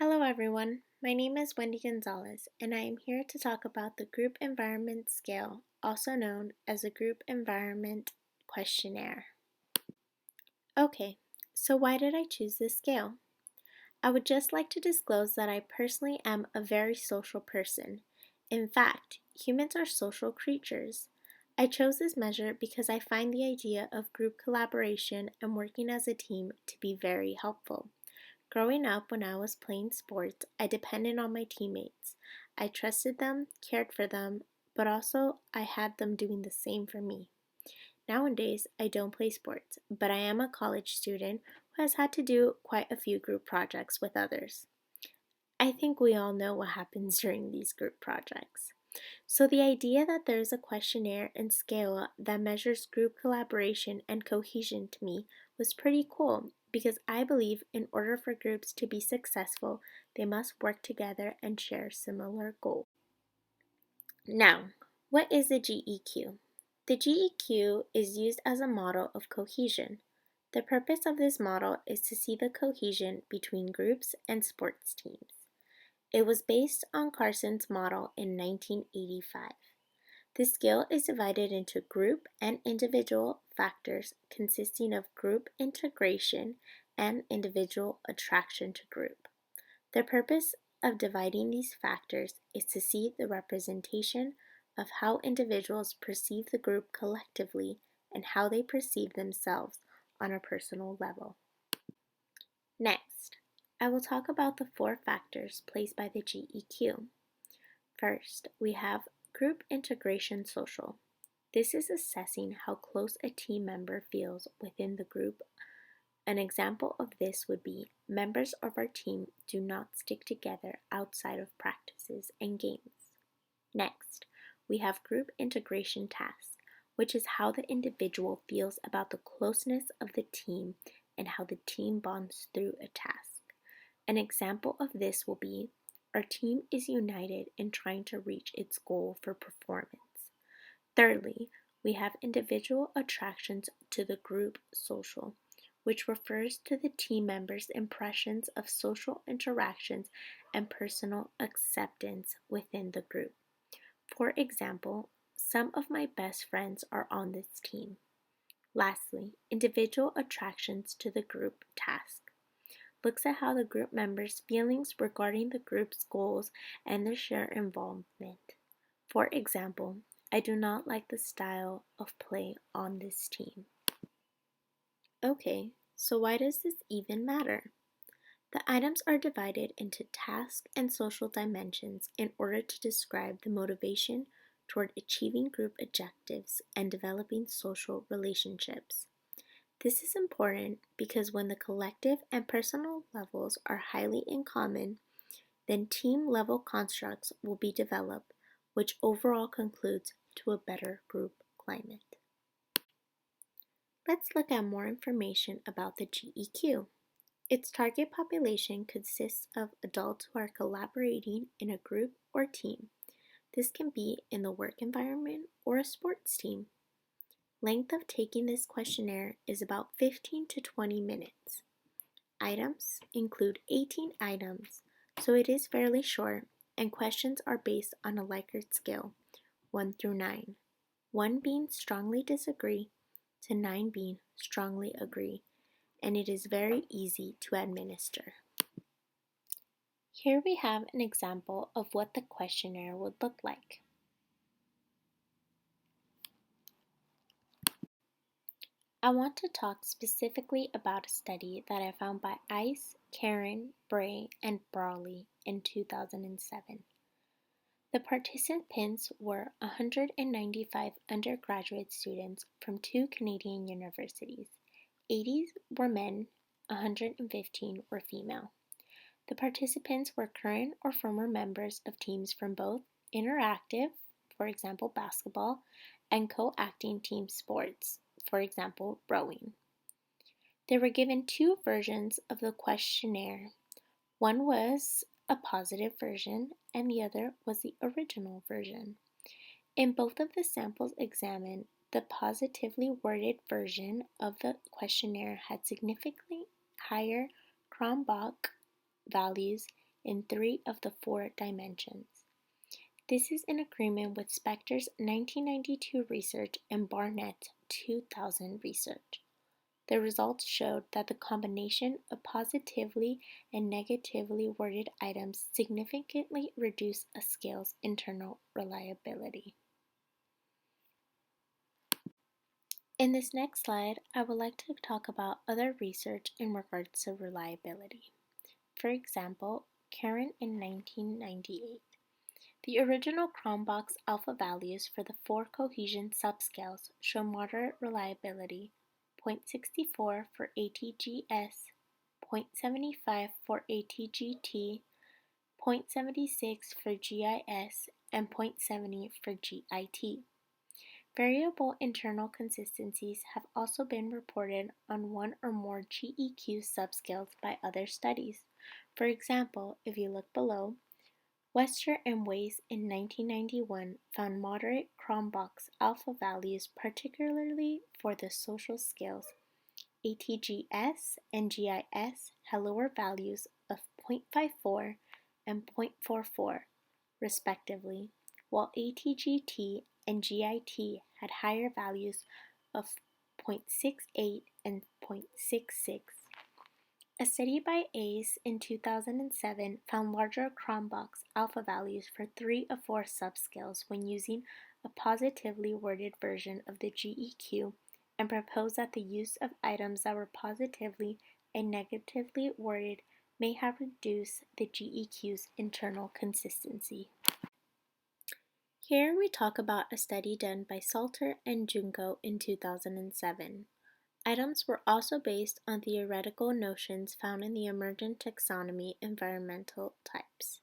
Hello, everyone. My name is Wendy Gonzalez, and I am here to talk about the Group Environment Scale, also known as the Group Environment Questionnaire. Okay, so why did I choose this scale? I would just like to disclose that I personally am a very social person. In fact, humans are social creatures. I chose this measure because I find the idea of group collaboration and working as a team to be very helpful. Growing up, when I was playing sports, I depended on my teammates. I trusted them, cared for them, but also I had them doing the same for me. Nowadays, I don't play sports, but I am a college student who has had to do quite a few group projects with others. I think we all know what happens during these group projects. So, the idea that there is a questionnaire and scale that measures group collaboration and cohesion to me was pretty cool because I believe in order for groups to be successful, they must work together and share similar goals. Now, what is a GEQ? The GEQ is used as a model of cohesion. The purpose of this model is to see the cohesion between groups and sports teams. It was based on Carson's model in 1985. The scale is divided into group and individual factors consisting of group integration and individual attraction to group. The purpose of dividing these factors is to see the representation of how individuals perceive the group collectively and how they perceive themselves on a personal level. Next, I will talk about the four factors placed by the GEQ. First, we have group integration social. This is assessing how close a team member feels within the group. An example of this would be members of our team do not stick together outside of practices and games. Next, we have group integration task, which is how the individual feels about the closeness of the team and how the team bonds through a task. An example of this will be our team is united in trying to reach its goal for performance. Thirdly, we have individual attractions to the group social, which refers to the team members' impressions of social interactions and personal acceptance within the group. For example, some of my best friends are on this team. Lastly, individual attractions to the group task looks at how the group members' feelings regarding the group's goals and their shared involvement. For example, I do not like the style of play on this team. Okay, so why does this even matter? The items are divided into task and social dimensions in order to describe the motivation toward achieving group objectives and developing social relationships. This is important because when the collective and personal levels are highly in common, then team level constructs will be developed, which overall concludes to a better group climate. Let's look at more information about the GEQ. Its target population consists of adults who are collaborating in a group or team. This can be in the work environment or a sports team. Length of taking this questionnaire is about 15 to 20 minutes. Items include 18 items, so it is fairly short, and questions are based on a Likert scale, 1 through 9, 1 being strongly disagree to 9 being strongly agree, and it is very easy to administer. Here we have an example of what the questionnaire would look like. I want to talk specifically about a study that I found by Ice, Karen, Bray, and Brawley in 2007. The participants were 195 undergraduate students from two Canadian universities. 80 were men, 115 were female. The participants were current or former members of teams from both interactive, for example basketball, and co-acting team sports, for example rowing. They were given two versions of the questionnaire. One was a positive version and the other was the original version. In both of the samples examined, the positively worded version of the questionnaire had significantly higher Cronbach values in 3 of the 4 dimensions. This is in agreement with Spector's 1992 research and Barnett's 2000 research. The results showed that the combination of positively and negatively worded items significantly reduced a scale's internal reliability. In this next slide, I would like to talk about other research in regards to reliability. For example, Karen in 1998. The original Cronbach's alpha values for the 4 cohesion subscales show moderate reliability, 0.64 for ATGS, 0.75 for ATGT, 0.76 for GIS, and 0.70 for GIT. Variable internal consistencies have also been reported on 1 or more GEQ subscales by other studies. For example, if you look below, Wester and Weiss in 1991 found moderate Cronbach's alpha values, particularly for the social scales. ATGS and GIS had lower values of 0.54 and 0.44, respectively, while ATGT and GIT had higher values of 0.68 and 0.66. A study by Ace in 2007 found larger Cronbach's alpha values for 3 of 4 subscales when using a positively worded version of the GEQ and proposed that the use of items that were positively and negatively worded may have reduced the GEQ's internal consistency. Here we talk about a study done by Salter and Junko in 2007. Items were also based on theoretical notions found in the emergent taxonomy environmental types.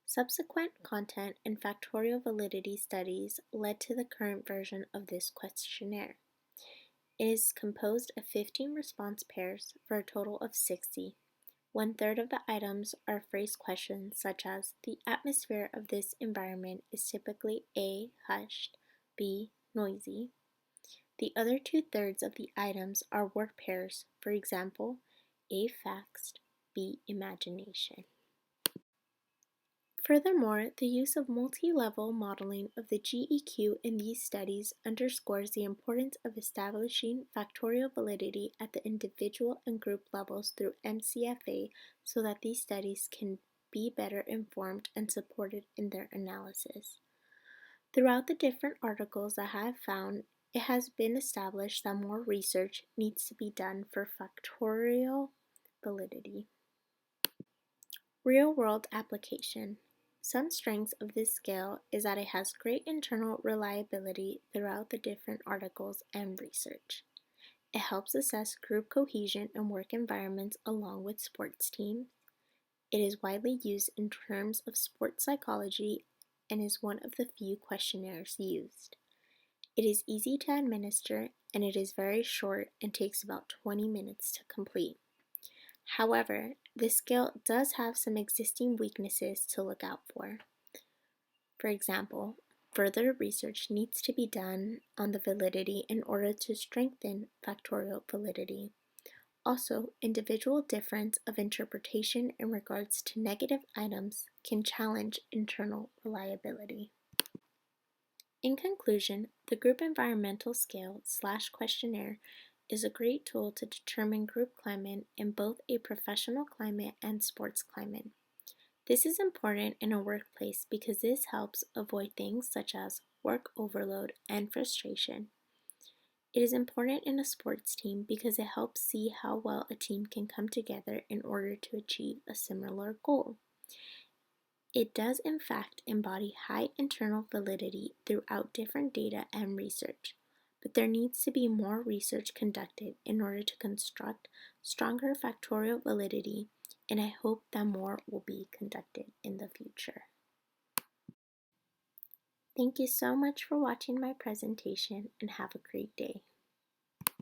Subsequent content and factorial validity studies led to the current version of this questionnaire. It is composed of 15 response pairs for a total of 60. 1/3 of the items are phrase questions such as, the atmosphere of this environment is typically A. hushed, B. noisy. The other 2/3 of the items are word pairs, for example, A. facts, B. imagination. Furthermore, the use of multi-level modeling of the GEQ in these studies underscores the importance of establishing factorial validity at the individual and group levels through MCFA so that these studies can be better informed and supported in their analysis. Throughout the different articles I have found, it has been established that more research needs to be done for factorial validity. Real-world application. Some strengths of this scale is that it has great internal reliability throughout the different articles and research. It helps assess group cohesion and work environments along with sports teams. It is widely used in terms of sports psychology and is one of the few questionnaires used. It is easy to administer and it is very short and takes about 20 minutes to complete. However, this scale does have some existing weaknesses to look out for. For example, further research needs to be done on the validity in order to strengthen factorial validity. Also, individual difference of interpretation in regards to negative items can challenge internal reliability. In conclusion, the group environmental scale/questionnaire is a great tool to determine group climate in both a professional climate and sports climate. This is important in a workplace because this helps avoid things such as work overload and frustration. It is important in a sports team because it helps see how well a team can come together in order to achieve a similar goal. It does in fact embody high internal validity throughout different data and research, but there needs to be more research conducted in order to construct stronger factorial validity, and I hope that more will be conducted in the future. Thank you so much for watching my presentation and have a great day.